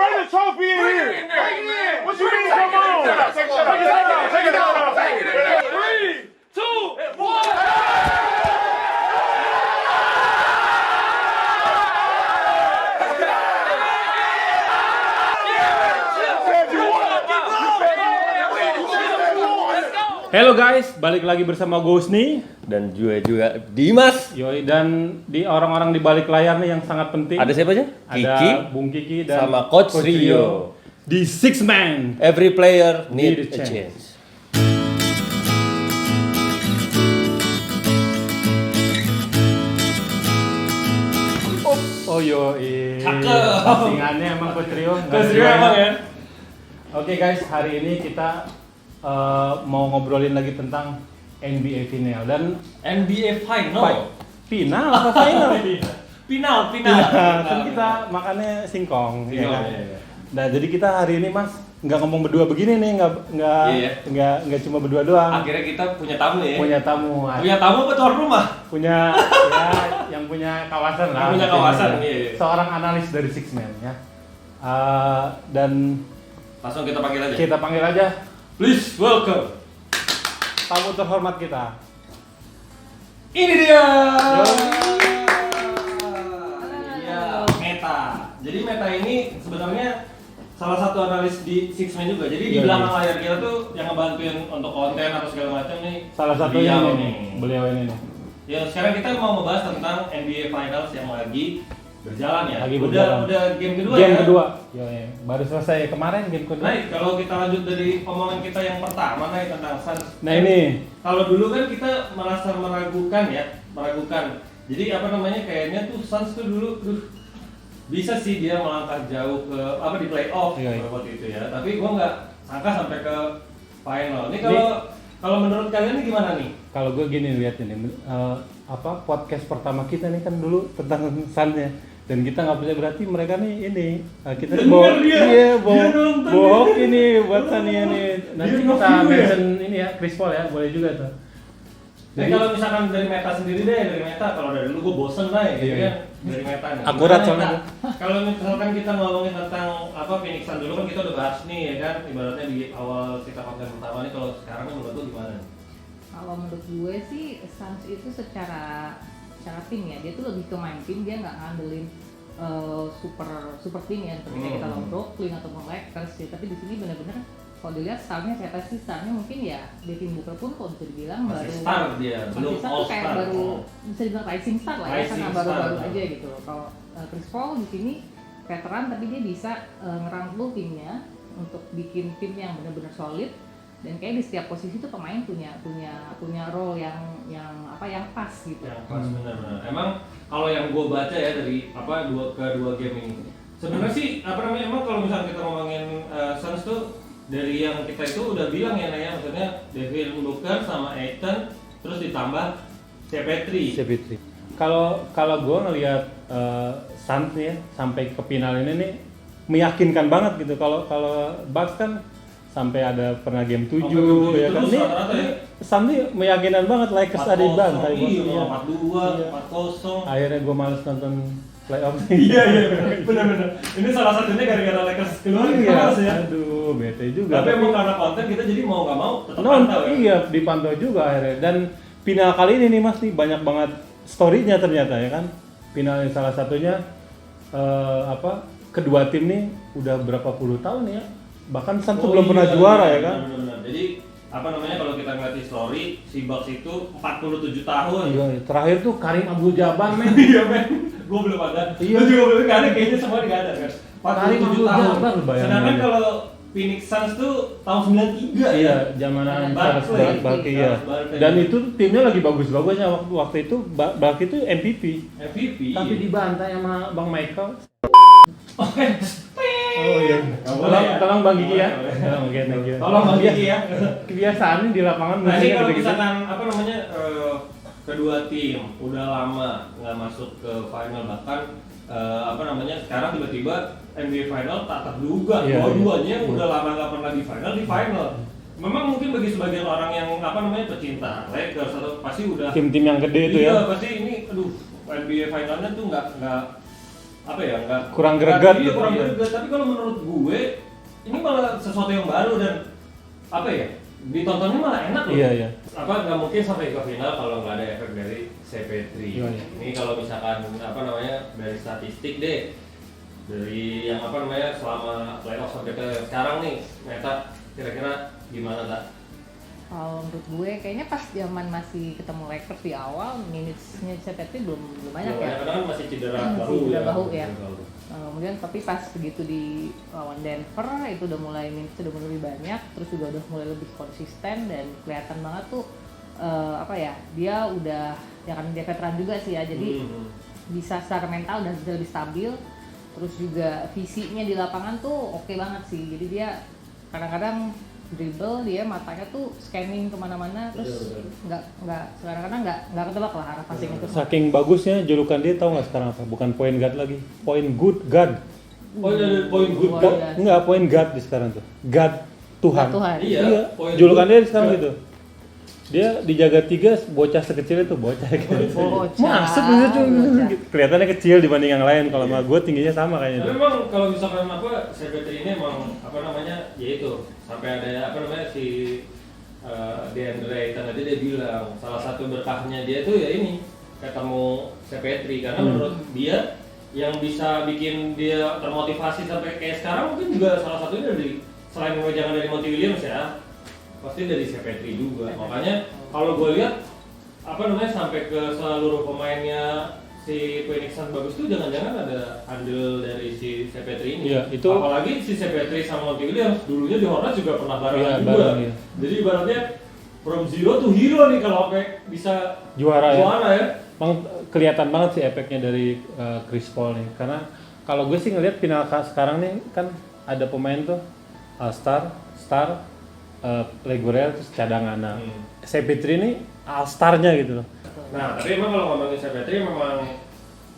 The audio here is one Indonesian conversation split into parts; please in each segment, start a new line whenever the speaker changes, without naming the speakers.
Bring the trophy in here. What you mean? Come on. Take it out. 3, 2, 1.
Halo guys, balik lagi bersama Gosni
dan juga Dimas.
Yoi, dan di orang-orang di balik layar nih yang sangat penting.
Ada siapa aja?
Ada
Kiki
Bung Kiki dan
sama Coach Rio.
Di Six Man.
Every player need
Need a
a chance.
Oh yoi.
Cakep.
Postingannya emang Coach Rio.
Coach Rio emang ya.
Oke guys, hari ini kita mau ngobrolin lagi tentang NBA final dan
NBA final.
final apa final?
Final.
Kan kita makannya singkong, ya kan?
Iya.
Nah, jadi kita hari ini Mas nggak ngomong berdua begini nih, nggak cuma berdua doang.
Akhirnya kita punya tamu ya.
Punya tamu.
Punya tamu apa tuan rumah?
Punya ya yang punya kawasan lah.
Yang punya kawasan, iya.
Seorang analis dari Six Man ya. Dan
Langsung kita panggil aja.
kita panggil aja
Please welcome.
tamu terhormat kita.
Ini dia.
Halo.
Iya, Meta. Jadi Meta ini sebenarnya salah satu analis di Six Man juga. Jadi di
Iya,
belakang
iya.
layar kita tuh yang ngebantuin untuk konten atau segala macam nih.
Salah satunya
beliau
ini nih, beliau ini nih.
Ya sekarang kita mau membahas tentang NBA Finals yang lagi berjalan ya.
Lagi berjalan.
Udah game kedua
Game
ya.
kedua. Yoi. Baru selesai kemarin game kedua.
Nah, kalau kita lanjut dari omongan kita yang pertama nih tentang Suns.
Nah ini
Kalau dulu kan kita merasa meragukan. Jadi apa namanya kayaknya tuh Suns tuh dulu bisa sih dia melangkah jauh ke di playoff
Iya.
waktu itu ya. Tapi gua nggak sangka sampai ke final. Ini kalau menurut kalian ini gimana nih?
kalau gue gini lihat ini podcast pertama kita nih kan dulu tentang Sun ya, dan kita nggak percaya berarti mereka nih ini kita
Bener
bawa
dia.
iya
Dia nonton
bohong
dia.
ini buat Tania nih, nanti
Dia
kita
nonton ya.
mention ini ya Chris Paul ya, boleh juga tuh.
Jadi kalau misalkan dari Meta sendiri deh, dari Meta kalau dari dulu gue bosen lah ya, gitu
Iya.
kan dari Meta nih.
Akurat
Gimana,
soalnya.
Meta? Kalau misalkan kita ngomongin tentang Phoenix Suns dulu kan kita udah bahas nih ya kan, ibaratnya di awal kita konten pertama nih, kalau sekarang nih menurut lu gimana?
Kalau menurut gue sih Suns itu secara tim ya, dia tuh lebih ke main tim, dia nggak ngandelin super tim ya seperti kayak kita lawan Brooklyn atau Lakers sih. Tapi di sini benar-benar kalau dilihat starnya siapa sih, starnya mungkin ya Devin Booker pun kalau bisa dibilang
Masih
baru
star dia, belum
masih star
all
tuh kayak
star.
baru bisa dibilang rising star lah ya,
Rising
karena
star.
baru-baru aja gitu. Kalau Chris Paul di sini veteran tapi dia bisa ngerangkul timnya untuk bikin tim yang benar-benar solid, dan kayak di setiap posisi tuh pemain punya role yang pas gitu.
Yang pas benar-benar. Emang kalau yang gue baca ya dari dua game ini, sebenarnya sih emang kalau misalnya kita ngomongin Suns tuh dari yang kita itu udah bilang ya Naya, maksudnya Devin Booker sama Ayton terus ditambah CP3.
Kalau gue ngelihat Suns nih ya, sampai ke final ini nih meyakinkan banget gitu. Kalau Bucks kan sampai ada pernah game 7
Sampai
ya kan.
terus
Ini
rata-rata ya.
Suns nih meyakinkan banget, Lakers tadi bantai.
Iya, 4-2, 4-0.
Akhirnya gue males nonton playoff.
Iya, benar-benar. Ini salah satunya gara-gara Lakers keluar kita harus ya.
Aduh, bete juga.
Tapi emang karena konten kita jadi mau nggak mau tetap
nonton,
pantau ya.
iya, dipantau juga akhirnya. Dan final kali ini nih Mas nih banyak banget story-nya ternyata ya kan. Final yang salah satunya kedua tim nih udah berapa puluh tahun ya. Bahkan Suns tuh belum pernah juara ya kan.
Benar-benar. Jadi kalau kita ngeliat di story si Bucks itu 47 tahun.
Iya, terakhir tuh Karim Abdul-Jabbar men.
Iya men, gue belum ada.
Iya.
Lu juga belum ada, kayaknya semua nggak ada kan. 47
Karim
tahun.
Abdul-Jabbar lu bayangin
Sedangkan
aja.
kalau Phoenix Suns tuh tahun 93 ya.
Iya, zamanan Charles Barkley ya. Dan itu timnya lagi bagus-bagusnya waktu itu. Barkley itu MVP.
MVP.
Tapi dibantai sama Bang Michael.
Oke.
Oh iya. Tolong Bang Gigi ya. Tolong thank you.
Tolong Bang Gigi ya.
Kebiasaan di lapangan
Nah ini kalau
gitu-gitu.
misalkan kedua tim udah lama nggak masuk ke final, bahkan sekarang tiba-tiba NBA final tak terduga,
Iya,
dua-duanya
iya.
udah lama nggak pernah di final. Memang mungkin bagi sebagian orang yang pecinta Lakers atau pasti udah
Tim-tim yang gede itu
iya,
ya.
pasti ini NBA finalnya tuh nggak apa ya nggak
Kurang greget
iya,
gitu,
kurang
iya.
greget. Tapi kalau menurut gue ini malah sesuatu yang baru dan apa ya ditontonnya malah enak loh.
Iya, iya.
Apa nggak mungkin sampai ke final kalau nggak ada efek dari CP3.
Iya, iya.
Ini kalau misalkan apa namanya dari statistik deh, dari yang apa namanya selama playoff sampai ke sekarang nih, Meta kira-kira gimana tak?
Kalau menurut gue kayaknya pas zaman masih ketemu Lakers di awal minutes-nya CP3 belum banyak ya.
Karena kan masih cedera
Masih
bahu
cedera
ya.
bahu ya. Kemudian tapi pas begitu di lawan Denver itu udah mulai minutes udah mulai lebih banyak, terus juga udah mulai lebih konsisten dan kelihatan banget tuh apa ya dia udah ya kan dia veteran juga sih ya, jadi bisa secara mental udah bisa lebih stabil, terus juga visinya di lapangan tuh oke banget sih, jadi dia kadang-kadang dribble dia matanya tuh scanning kemana-mana, terus nggak kadang-kadang nggak ketebak lah arah passing itu.
Saking bagusnya julukan dia tahu nggak sekarang apa? Bukan point guard lagi, point good guard.
Oh iya, point good
Luar
guard.
biasa.
Enggak, point guard di sekarang tuh. Guard Tuhan.
Tuhan.
Iya, point
Julukan
good
dia sekarang
guard.
gitu. Dia dijaga 3, bocah sekecil itu bocah gitu.
Bocah.
Masuk gitu. Kelihatannya kecil dibanding yang lain. Kalau sama gue tingginya sama kayaknya.
Tapi
tuh.
memang kalau misalkan apa CP3 ini emang apa namanya ya itu sampai ada apa namanya si DeAndre Ayton tadi dia bilang salah satu berkahnya dia tuh ya ini ketemu CP3 karena menurut dia yang bisa bikin dia termotivasi sampai kayak sekarang mungkin juga salah satunya dari selain wejangan dari Monty Williams ya pasti dari CP3 juga. Makanya kalau gue lihat apa namanya sampai ke seluruh pemainnya si Phoenix Suns bagus tuh jangan-jangan ada andil dari si CP3 ini.
Iya, itu
Apalagi si CP3 sama Monty Williams dulunya di Hornets juga pernah barengan
Iya,
juga.
bareng, iya.
Jadi ibaratnya from zero to hero nih kalau sampai bisa
juara ya.
ya.
Emang kelihatan banget sih efeknya dari Chris Paul nih. Karena kalau gue sih ngelihat final sekarang nih kan ada pemain tuh All-Star, Star, reguler terus cadangan. Nah, CP3 ini All-Star-nya gitu loh.
Nah, tapi emang kalau ngomongin CP3 memang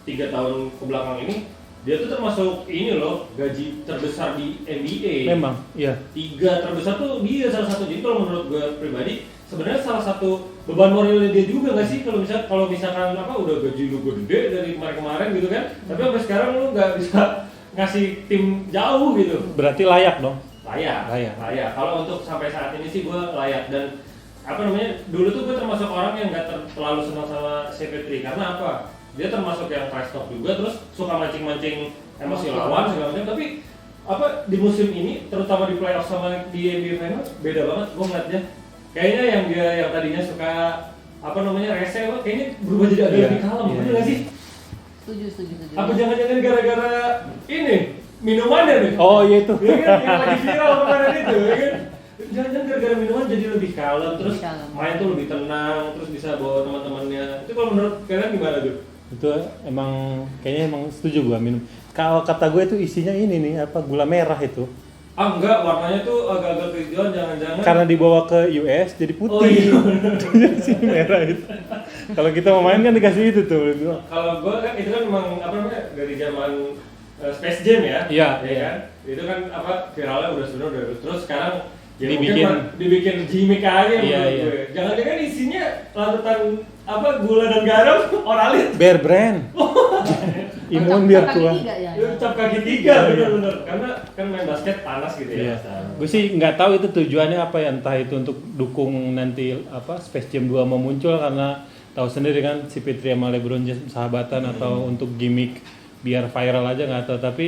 3 tahun ke belakang ini dia tuh termasuk ini loh gaji terbesar di NBA.
Memang, iya.
3 terbesar tuh dia salah satu. Jadi kalau menurut gue pribadi sebenarnya salah satu beban moralnya dia juga nggak sih kalau misalkan apa udah gaji lu gede dari kemarin gitu kan, tapi sampai sekarang lu nggak bisa ngasih tim jauh gitu.
Berarti layak dong.
Layak. Kalau untuk sampai saat ini sih gue layak dan apa namanya dulu tuh gue termasuk orang yang nggak terlalu senang sama CP3 karena apa? Dia termasuk yang trash talk juga terus suka mancing-mancing emosi lawan segala macam. Tapi apa di musim ini terutama di playoff sama di NBA Finals beda banget gue ngeliatnya. Kayaknya yang dia yang tadinya suka apa namanya rese kayaknya berubah jadi agak lebih kalem, bener nggak sih?
Setuju.
Apa jangan-jangan gara-gara ini minumannya nih?
Oh iya itu.
Ya kan yang lagi viral kemarin itu, ya kan? Jangan-jangan gara-gara minuman jadi lebih kalem, terus main tuh lebih tenang, terus bisa bawa teman-temannya. Itu kalau menurut kalian gimana tuh?
Itu emang kayaknya emang setuju gua minum. Kalau kata gue itu isinya ini nih apa gula merah itu.
Ah enggak, warnanya tuh agak-agak kehijauan, jangan-jangan
Karena dibawa ke US jadi putih.
Oh iya.
Si merah itu. Kalau kita mau main kan dikasih itu tuh.
Kalau gua kan itu kan memang apa namanya dari zaman Space Jam ya.
Iya.
Ya kan? Itu kan apa viralnya udah sebenarnya udah terus sekarang ya
Dibikin-
mungkin dibikin gimmick aja
Iya,
menurut
iya.
gue. Jangan-jangan isinya larutan apa gula dan garam oralit.
Bear brand. Imun biar kuat.
Ya.
Cap kaki 3 bener-bener karena kan main basket panas gitu ya.
Iya. Gue sih nggak tahu itu tujuannya apa ya, entah itu untuk dukung nanti apa Space Jam 2 mau muncul karena tahu sendiri kan si CP3 sama LeBron James sahabatan atau untuk gimmick biar viral aja nggak tahu, tapi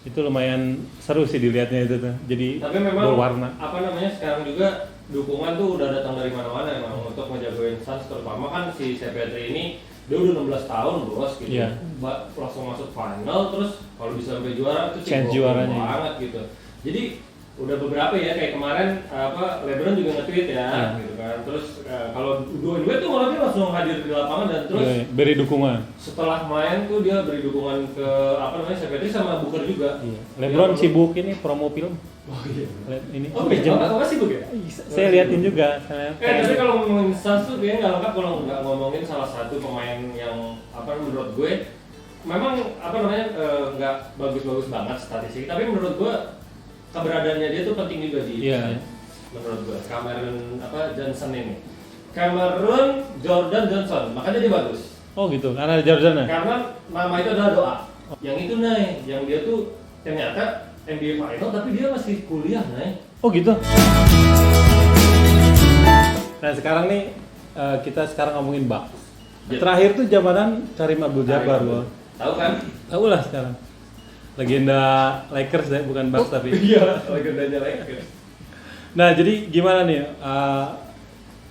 itu lumayan seru sih dilihatnya itu tuh. Jadi
Tapi memang
berwarna.
apa namanya sekarang juga dukungan tuh udah datang dari mana-mana emang untuk ngejagoin Suns terutama kan si CP3 ini dia udah 16 tahun bos gitu.
Iya.
Langsung masuk final terus kalau bisa sampai juara itu
Chance
gokil
juaranya.
banget gitu. Jadi udah beberapa ya kayak kemarin apa LeBron juga nge-tweet ya
Iya.
gitu kan. Terus kalau dua-dua tuh malah dia langsung hadir di lapangan dan terus
Iya, beri dukungan.
setelah main tuh dia beri dukungan ke apa namanya CP3 sama Booker juga.
Iya. LeBron
Dia
sibuk ini promo film.
Oh iya.
Ini
Oh iya, apa sih ya?
saya liatin juga.
Tapi kalau ngomongin Suns tuh kayaknya nggak lengkap kalau nggak ngomongin salah satu pemain yang apa menurut gue memang apa namanya nggak bagus-bagus banget statistik, tapi menurut gue keberadaannya dia tuh penting juga di
Iya.
Suns. Menurut gue Cameron apa Johnson ini, Cameron Jordan Johnson, makanya dia bagus
Oh gitu, karena ada Jordan ya?
karena nama itu adalah doa. Yang itu Nay, yang dia tuh ternyata NBA final tapi dia masih kuliah Nay.
Oh gitu. Nah sekarang nih kita sekarang ngomongin Bucks. Terakhir tuh zamanan Kareem Abdul-Jabbar, Bang.
Tahu kan?
Tahu lah sekarang. Legenda Lakers ya, bukan Bucks tapi.
Iya, legendanya Lakers.
Nah jadi gimana nih?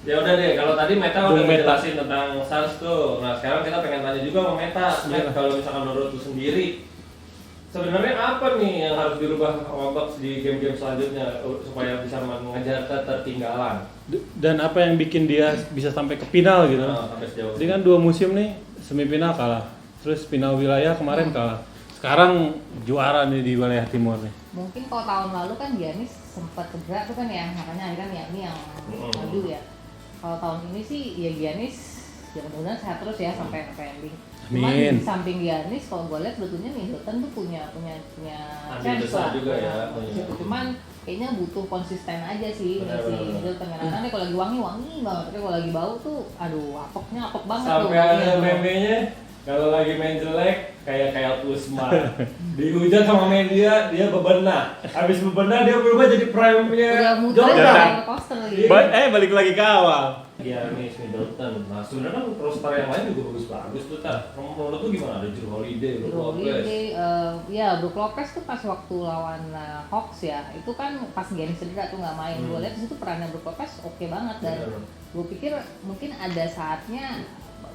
Ya udah deh, kalau tadi Meta
Bung
udah
Meta.
ngejelasin tentang Suns tuh. Nah sekarang kita pengen tanya juga sama Meta.
Iya.
Kalau misalkan menurut lu sendiri, sebenarnya apa nih yang harus dirubah sama Bucks di game-game selanjutnya supaya bisa mengejar ketertinggalan?
Dan apa yang bikin dia bisa sampai ke final gitu?
Nah, sampai sejauh
Jadi kan 2 musim nih semifinal kalah, terus final wilayah kemarin kalah. Sekarang juara nih di wilayah timur nih.
Mungkin kalau tahun lalu kan Giannis sempat cedera tuh kan ya, makanya kan ya ini yang maju ya. Kalau tahun ini sih ya Giannis ya mudah-mudahan sehat terus ya sampai ending. Cuman
Amin.
di samping Giannis kalau gue lihat sebetulnya Middleton tuh punya
Andil
chance
besar
lah.
juga ya,
Nah,
punya.
cuman kayaknya butuh konsisten aja sih
Benar,
si
benar, benar.
Middleton. Kadang-kadang dia kalau lagi wangi banget, tapi kalau lagi bau tuh aduh apoknya apok banget
sampai
tuh.
ada meme-nya kalau lagi main jelek kayak Usman dihujat sama media dia bebenah, habis bebenah dia berubah jadi prime-nya
Udah muter
Jordan.
Jordan.
kayak poster lagi.
Balik lagi ke awal.
Giannis, Middleton. Nah sebenarnya kan roster yang lain juga bagus-bagus tuh tak. Menurut lu gimana? Ada Jrue Holiday, Brook Lopez.
Holiday, ya Brook Lopez tuh pas waktu lawan Hawks ya, itu kan pas Giannis cedera tuh nggak main. Gue lihat di situ perannya Brook Lopez oke banget dan
Benar.
gue pikir mungkin ada saatnya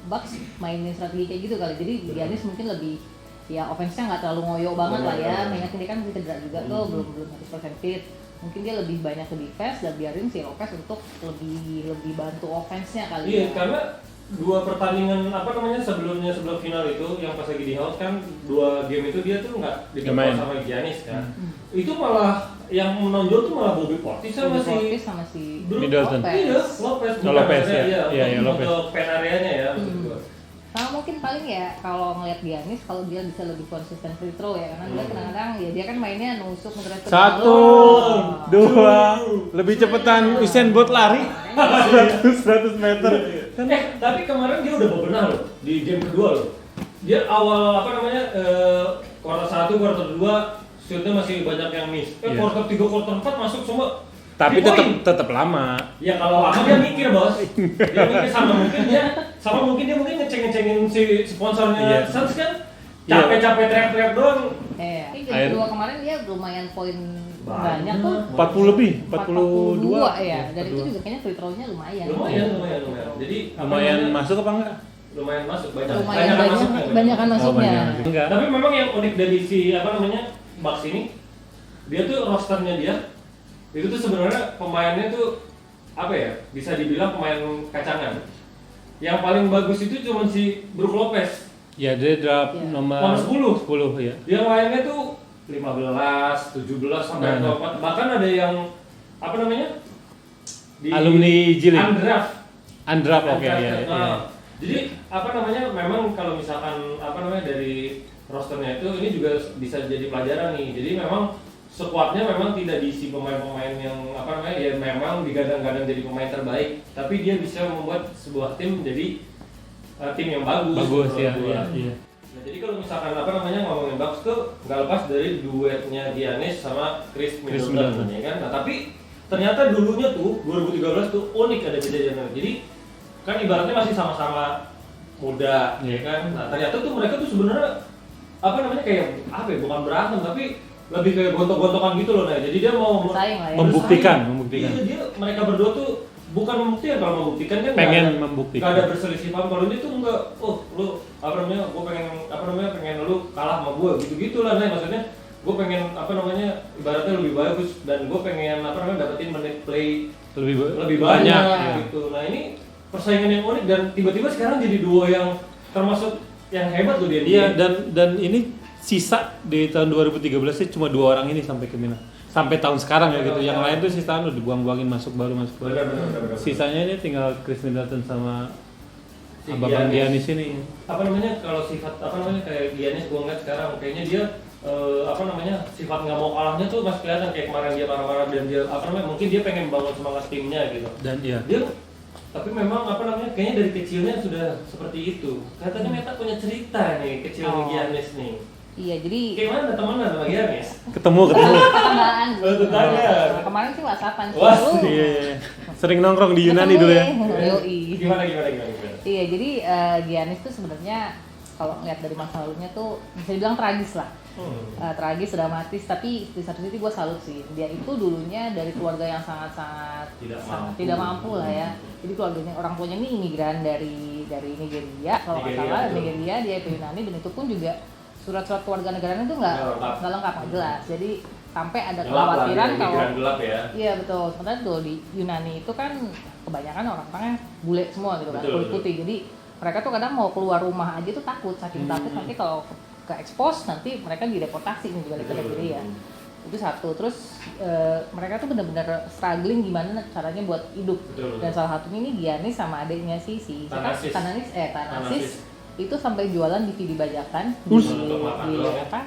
Bucks mainin strategi kayak gitu kali. Jadi Giannis mungkin lebih ya offense-nya nggak terlalu ngoyo banget lah ya.
Benar.
Mengingat dia kan cedera juga tuh belum 100% fit. Mungkin dia lebih banyak ke defense dan biarin si Lopez untuk lebih bantu offense-nya kali
Iya,
ya.
karena dua pertandingan sebelum final itu yang pas lagi di House kan 2 game itu dia tuh nggak
Nggak main.
diperkuat sama Giannis kan. Itu malah yang menonjol tuh malah Bobby Portis sama
Bobby Portis
si
sama si
Middleton.
Iya, Lopez.
Oh, Lopez, ya.
Iya,
Iya,
untuk
Lopez.
pen areanya ya maksud gua.
Nah mungkin paling ya kalau ngeliat Giannis kalau dia bisa lebih konsisten free throw ya karena dia kadang-kadang ya dia kan mainnya nusuk ngeres ke
1,
balon.
2, lebih cepetan Usain Bolt lari 100 meter.
Tapi kemarin dia udah bebenah loh di game kedua loh. Dia awal kuarter 1, kuarter 2 shootnya masih banyak yang miss.
Iya.
Kuarter 3, kuarter 4 masuk semua.
Tapi
3 poin.
tetap lama.
Ya kalau lama dia mikir bos. Dia mikir sama mungkin dia ngecengin si sponsornya
Iya.
Suns kan.
Iya.
Capek-capek teriak-teriak doang.
Tapi
Air.
game kedua kemarin dia lumayan poin banyak tuh.
40 lebih,
42 ya.
Iya,
Dan itu
42.
juga kayaknya free throw-nya lumayan.
Lumayan. Jadi
Lumayan masuk apa enggak?
lumayan masuk banyak.
Lumayan
masuknya.
banyakan masuknya.
Enggak.
Tapi memang yang unik dari si Bucks ini, dia tuh rosternya dia itu tuh sebenarnya pemainnya tuh bisa dibilang pemain kacangan. Yang paling bagus itu cuma si Brook Lopez.
Ya dia draft
Iya.
nomor
10
ya.
Yang lainnya tuh 15, 17 sampai
Nah.
24. Bahkan ada yang di
Alumni Jilik.
Undraft.
Oke ya.
Nah, jadi memang kalau misalkan dari rosternya itu ini juga bisa jadi pelajaran nih. Jadi memang skuadnya memang tidak diisi pemain-pemain yang memang digadang-gadang jadi pemain terbaik, tapi dia bisa membuat sebuah tim menjadi tim yang bagus.
Bagus
menurut
ya.
gua.
Iya.
Nah, jadi kalau misalkan ngomongin Bucks tuh nggak lepas dari duetnya Giannis sama Chris Middleton, ya kan? Nah, tapi ternyata dulunya tuh 2013 tuh unik ada kejadiannya. Jadi kan ibaratnya masih sama-sama muda, ya kan? Nah, ternyata tuh mereka tuh sebenarnya bukan berantem tapi lebih kayak gontok-gontokan gitu loh. Nah, jadi dia mau
Bersaing lah ya.
Membuktikan.
Iya, mereka berdua tuh bukan membuktikan. Kalau membuktikan kan
Pengen
nggak
membuktikan.
ada berselisih paham. Kalau ini tuh enggak, lu gue pengen lu kalah sama gue gitu-gitu lah. Nah, maksudnya gue pengen ibaratnya lebih bagus dan gue pengen dapetin menit play lebih banyak gitu. Nah, ini persaingan yang unik dan tiba-tiba sekarang jadi duo yang termasuk yang hebat loh dia.
Iya, dan ini sisa di tahun 2013 sih cuma 2 orang ini sampai ke final. Sampai tahun sekarang ya gitu. Yang lain tuh sisaan udah dibuang-buangin masuk baru.
Benar.
Sisanya ini tinggal Chris Middleton sama
Si
Abang Giannis ini.
Kalau sifat kayak Giannis gue ngeliat sekarang kayaknya dia sifat nggak mau kalahnya tuh masih kelihatan kayak kemarin dia marah-marah dan dia mungkin dia pengen bangun semangat timnya gitu.
Dan iya.
Dia tapi memang kayaknya dari kecilnya sudah seperti itu. Katanya Meta punya cerita nih kecil Giannis nih.
Iya, jadi
Gimana temenan sama Giannis?
Ketemu.
tetanggaan.
Oh, tetangga.
Nah, kemarin sih WhatsAppan sih.
Wah,
Lu
Iya. Sering nongkrong di Yunani
ketemu
dulu ya.
Yoi.
Gimana?
Iya, jadi Giannis tuh sebenarnya kalau ngeliat dari masa lalunya tuh bisa dibilang tragis lah. Tragis, dramatis, tapi di satu sisi gue salut sih. Dia itu dulunya dari keluarga yang sangat-sangat tidak mampu lah ya. Jadi keluarganya, orang tuanya ini imigran dari Nigeria, kalau nggak salah
betul.
Nigeria, dia ke Yunani, dan itu pun juga surat-surat keluarga negaranya itu nggak lengkap, nggak jelas. Jadi sampai ada kekhawatiran kalau
gelap ya.
iya betul. Sementara tuh di Yunani itu kan kebanyakan orang-orangnya bule semua gitu kan,
Betul,
kulit putih. Jadi mereka tuh kadang mau keluar rumah aja tuh takut, saking takut nanti kalau ke expose nanti mereka dideportasi nih juga ke Nigeria. Itu satu. Terus mereka tuh benar-benar struggling gimana caranya buat hidup.
Betul.
Dan salah satunya ini Giannis sama adiknya si Thanasis itu sampai jualan DVD bajakan
Untuk makan
di
doang ya?
apa?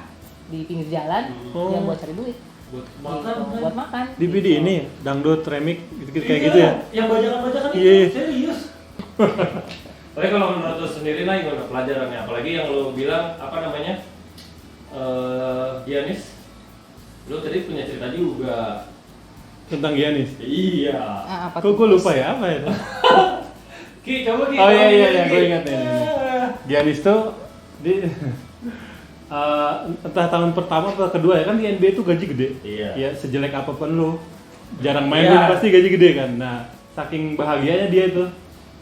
Di pinggir jalan yang buat cari duit.
Buat
Gitu,
makan.
buat makan.
DVD ini dangdut, remix gitu kayak gitu ya.
Yang bajakan-bajakan
Iya.
itu serius. Tapi kalau menurut lo sendiri lah gimana pelajarannya? Apalagi yang lo bilang apa namanya? Giannis, lo tadi punya cerita juga.
Tentang Giannis.
Iya.
Apa
Kok gue lupa ya apa ya?
Ki, coba Ki.
Oh iya
kamu
iya
ingat, Ki.
gue ingat ya. Giannis tuh di entah tahun pertama atau kedua ya kan di NBA tuh gaji gede.
Iya.
Ya sejelek apapun lu jarang main
Iya.
lu pasti gaji gede kan. Nah, saking bahagianya dia itu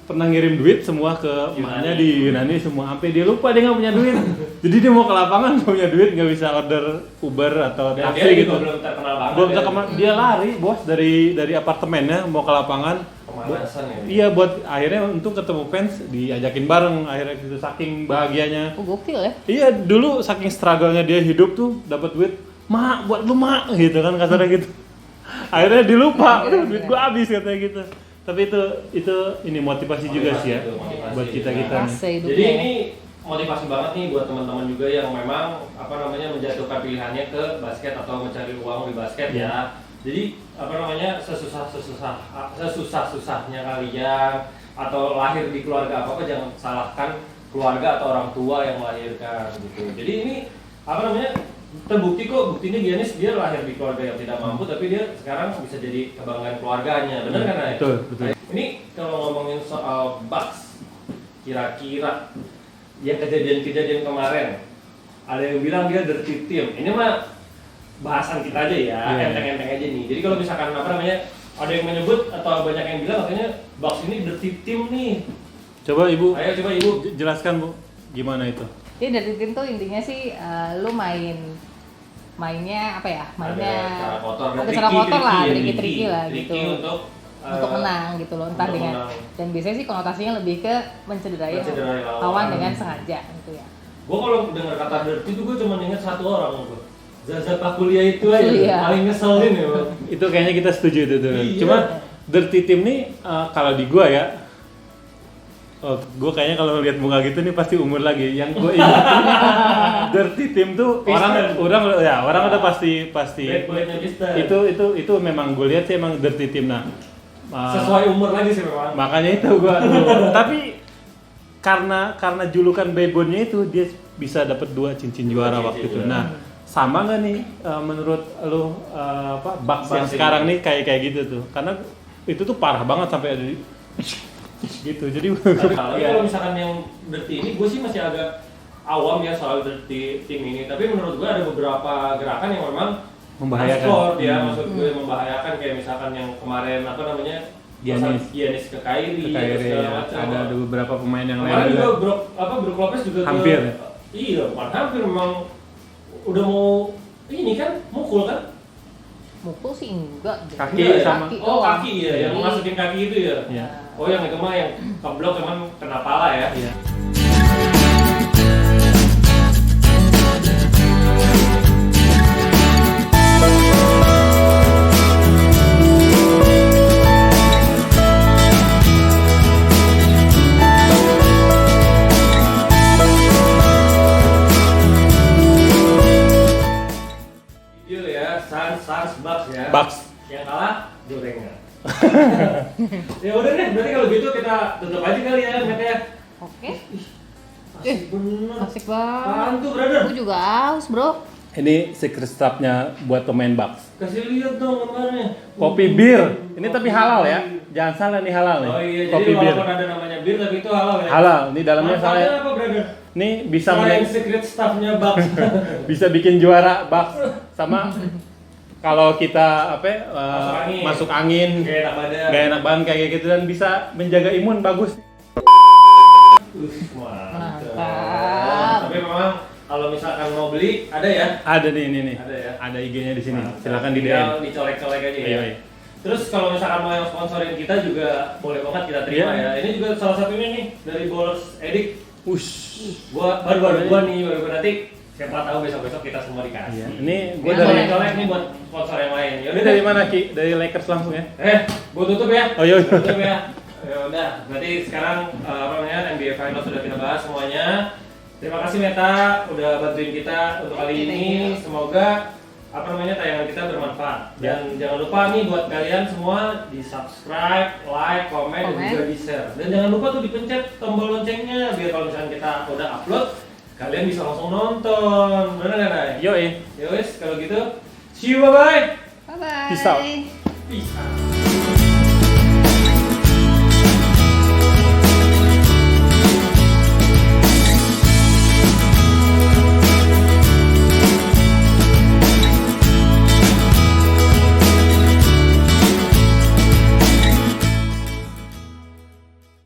pernah ngirim duit semua ke emaknya di Yunani semua sampai dia lupa dia nggak punya duit. Jadi dia mau ke lapangan nggak punya duit, nggak bisa order Uber atau
Dan
taksi
dia
gitu.
juga belum terkenal banget.
Belum
ya.
terkenal, dia lari bos dari apartemennya mau ke lapangan.
Pemanasan ya.
Iya buat akhirnya untuk ketemu fans diajakin bareng akhirnya gitu saking bahagianya.
Oh, gokil ya.
Iya dulu saking struggle-nya dia hidup tuh dapat duit mak buat lu mak gitu kan kasarnya gitu. Akhirnya dilupa duit gua habis katanya gitu. Tapi itu ini motivasi juga sih ya
itu, motivasi.
buat kita kita.
Rasa hidupnya.
Jadi ini motivasi banget nih buat teman-teman juga yang memang apa namanya menjatuhkan pilihannya ke basket atau mencari uang di basket ya. Jadi apa namanya sesusahnya kalian atau lahir di keluarga apa jangan salahkan keluarga atau orang tua yang melahirkan gitu. Jadi ini apa namanya terbukti kok buktinya Giannis dia lahir di keluarga yang tidak mampu tapi dia sekarang bisa jadi kebanggaan keluarganya. Benar kan ya?
Betul.
Ini kalau ngomongin soal Bucks, kira-kira yang kejadian-kejadian kemarin, ada yang bilang dia dirty team. Ini mah bahasan kita aja ya,
Iya.
enteng-enteng aja nih. Jadi kalau misalkan apa namanya, ada yang menyebut atau banyak yang bilang katanya Bucks ini dirty team nih.
Coba ibu
Ayo coba ibu.
jelaskan bu gimana itu.
Jadi dari tim tuh intinya sih lu mainnya apa ya? Mainnya
Ada cara kotor, ada
ada cara kotor lah,
tricky
tricky lah gitu. Untuk
eh,
menang gitu loh, entah
untuk
dengan
menang.
dan biasanya sih konotasinya lebih ke mencederai
Mencederai lawan.
lawan dengan sengaja gitu ya.
Gue kalau dengar kata dirty itu gue cuma ingat satu orang gue. Zaza Pakulia itu aja,
Iya.
paling ngeselin ya bang.
Itu kayaknya kita setuju itu tuh.
Iya.
Cuma dirty team nih kalau di gua ya, gua kayaknya kalau lihat muka gitu nih pasti umur lagi. Yang gua ingat dirty team tuh orang udah pasti
Bad boy-nya Piston.
itu memang gue lihat sih emang dirty team. Nah
Sesuai umur lagi sih memang.
makanya itu gua tapi karena julukan Bebonnya itu dia bisa dapat 2 cincin juara waktu itu.
juara.
Nah, sama nggak nih menurut lu Bucks yang
Bucks
sekarang
ini.
nih kayak gitu tuh? Karena itu tuh parah banget sampai ada gitu. Jadi
Tapi kalau misalkan yang dirty ini, gue sih masih agak awam ya soal dirty team ini. Tapi menurut gue ada beberapa gerakan yang memang
membahayakan.
sport ya, maksud gue membahayakan kayak misalkan yang kemarin apa namanya Giannis ke Kyrie, segala macam.
ada beberapa pemain yang lain
Kemarin juga
juga.
Brook Lopez juga
Hampir.
Iya, bukan hampir memang udah mau ini kan mukul kan?
Mukul sih enggak deh.
Kaki
Enggak ya?
sama-
Oh
doang.
kaki ya, yang
Jadi,
masukin kaki itu ya.
Iya.
Oh yang itu mah yang keblok cuman kena pala ya.
Iya.
Video ya, Suns Bucks ya.
Bucks.
Yang kalah gorengan. Ya udah deh, berarti kalau gitu kita tutup aja kali ya, Matt ya.
Oke.
Bener.
Asik banget.
Apaan tuh, brother?
Aku juga haus, bro.
Ini secret stuff-nya buat pemain Bucks.
Kasih lihat dong gambarnya.
Kopi bir. Ini tapi halal ya. Jangan salah nih halal nih.
Oh iya,
Kopi
jadi
bir.
walaupun ada namanya bir tapi itu halal ya.
Halal. Ini dalamnya
Manfaatnya
saya.
apa, brother?
Nih bisa
Selain secret staffnya Bucks.
bisa bikin juara Bucks sama kalau kita masuk angin
Kayak enak badan.
gak enak banget kayak gitu dan bisa menjaga imun bagus.
Mantap.
Tapi memang kalau misalkan mau beli ada ya?
Ada nih ini nih.
Ada ya?
Ada IG-nya di sini.
Mantap.
Silakan di DM.
Tinggal dicolek-colek aja
Iya,
ya.
iya.
Terus kalau misalkan mau yang sponsorin kita juga boleh banget kita terima
Iya.
ya. Ini juga salah satunya nih dari Bowlers Edik.
Ush.
Baru gua nanti siapa tahu besok-besok kita semua dikasih.
Iya. Ini gue
Iya,
dari
colek nih buat sponsor yang lain. Ya
ini dari mana Ki? Dari Lakers langsung ya?
gua tutup ya.
Oh iya.
Tutup ya. Ya udah, berarti sekarang NBA Finals sudah kita bahas semuanya. Terima kasih Meta udah bantuin kita untuk kali
Thank
ini.
you.
Semoga tayangan kita bermanfaat. Dan jangan lupa nih buat kalian semua di subscribe, like, komen, dan juga di share. Dan jangan lupa tuh dipencet tombol loncengnya biar kalau misalnya kita udah upload kalian bisa langsung nonton. Bener nggak Nay?
Yo
Ya wes kalau gitu, see you bye bye.
Bye bye.
Peace out.
Peace out.